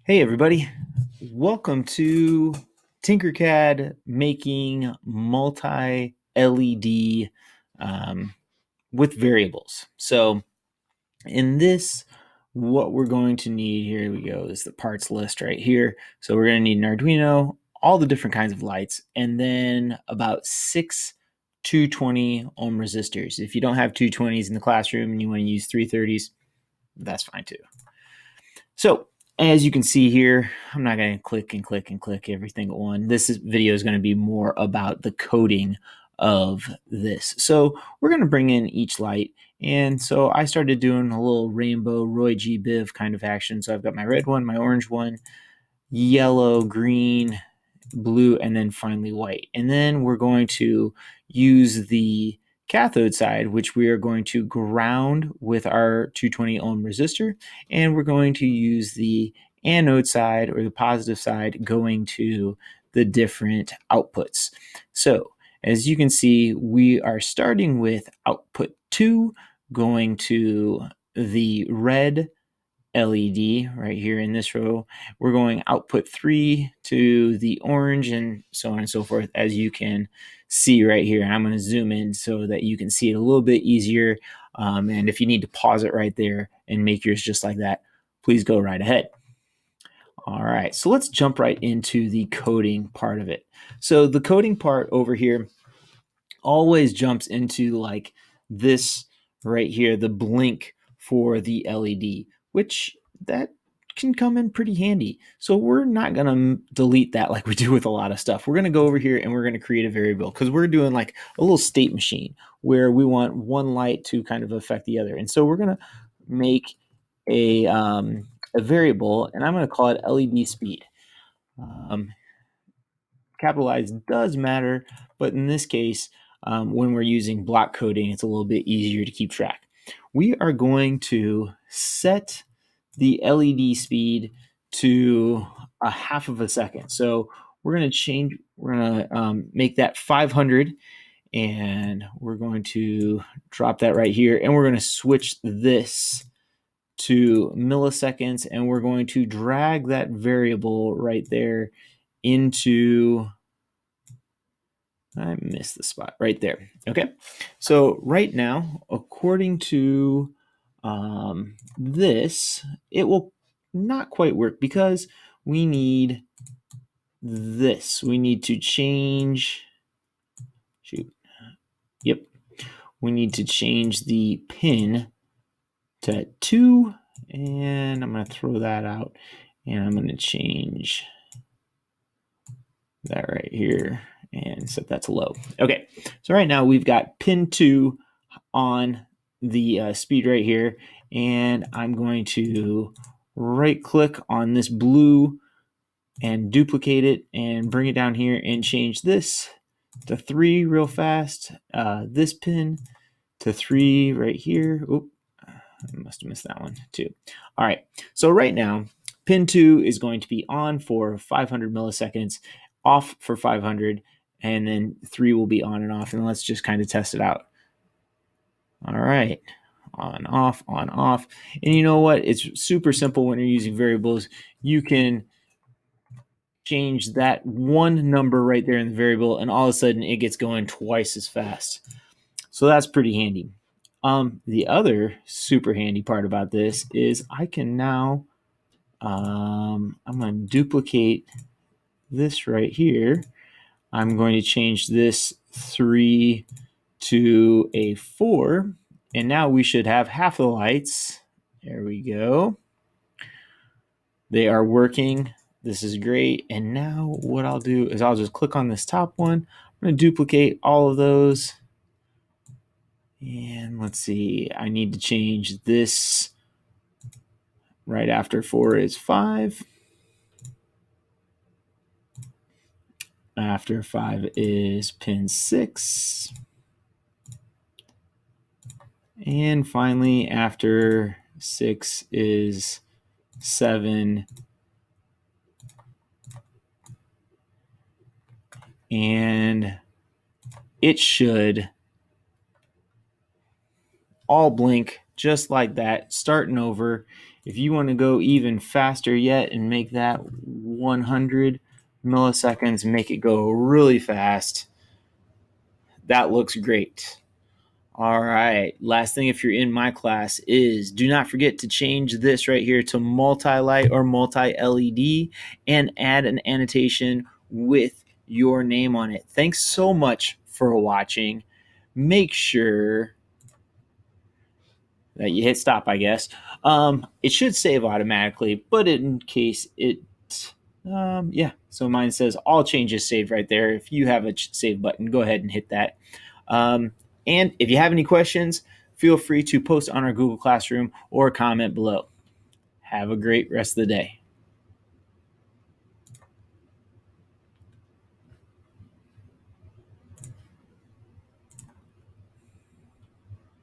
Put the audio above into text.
Hey everybody, welcome to TinkerCad making multi-LED with variables. So in this, what we're going to need, here we go, is the parts list right here. So we're going to need an Arduino, all the different kinds of lights, and then about 6 220 ohm resistors. If you don't have 220s in the classroom and you want to use 330s, that's fine too. So as you can see here, I'm not going to click and click and click everything on. This video is going to be more about the coding of this. So we're going to bring in each light. And so I started doing a little rainbow Roy G. Biv kind of action. So I've got my red one, my orange one, yellow, green, blue, and then finally white. And then we're going to use the cathode side, which we are going to ground with our 220 ohm resistor, and we're going to use the anode side, or the positive side, going to the different outputs. So as you can see, we are starting with output 2 going to the red LED right here in this row. We're going output 3 to the orange, and so on and so forth, as you can see right here. And I'm going to zoom in so that you can see it a little bit easier. And if you need to pause it right there and make yours just like that, please go right ahead. All right, so let's jump right into the coding part of it. So the coding part over here always jumps into like this right here, the blink for the LED, which that can come in pretty handy. So we're not going to delete that like we do with a lot of stuff. We're going to go over here and we're going to create a variable, because we're doing like a little state machine where we want one light to kind of affect the other. And so we're going to make a variable, and I'm going to call it LED speed. Capitalized does matter, but in this case, when we're using block coding, it's a little bit easier to keep track. We are going to set the LED speed to a half of a second. So we're going to make that 500, and we're going to drop that right here, and we're going to switch this to milliseconds, and we're going to drag that variable right there into, I missed the spot right there. Okay, so right now, according to this, it will not quite work because we need this. We need to change, we need to change the pin to 2, and I'm going to throw that out, and I'm going to change that right here and set that to low. Okay, so right now we've got pin 2 on the speed right here, and I'm going to right click on this blue and duplicate it and bring it down here and change this to 3 real fast, this pin to 3 right here. Oop, I must have missed that one too. All right, so right now pin 2 is going to be on for 500 milliseconds, off for 500, and then 3 will be on and off. And let's just kind of test it out. All right, on, off, on, off. And you know what? It's super simple when you're using variables. You can change that one number right there in the variable, and all of a sudden it gets going twice as fast. So that's pretty handy. The other super handy part about this is I can now, I'm going to duplicate this right here. I'm going to change this 3 to a 4, and now we should have half the lights. There we go. They are working. This is great. And now what I'll do is I'll just click on this top one. I'm going to duplicate all of those. And let's see, I need to change this right after 4 is 5. After 5 is pin 6. And finally, after 6 is 7. And it should all blink just like that, starting over. If you want to go even faster yet and make that 100 milliseconds, make it go really fast, that looks great. All right. Last thing, if you're in my class, is do not forget to change this right here to multi-light or multi-LED and add an annotation with your name on it. Thanks so much for watching. Make sure that you hit stop, I guess. It should save automatically, but in case it, yeah. So mine says all changes saved right there. If you have a save button, go ahead and hit that. And if you have any questions, feel free to post on our Google Classroom or comment below. Have a great rest of the day.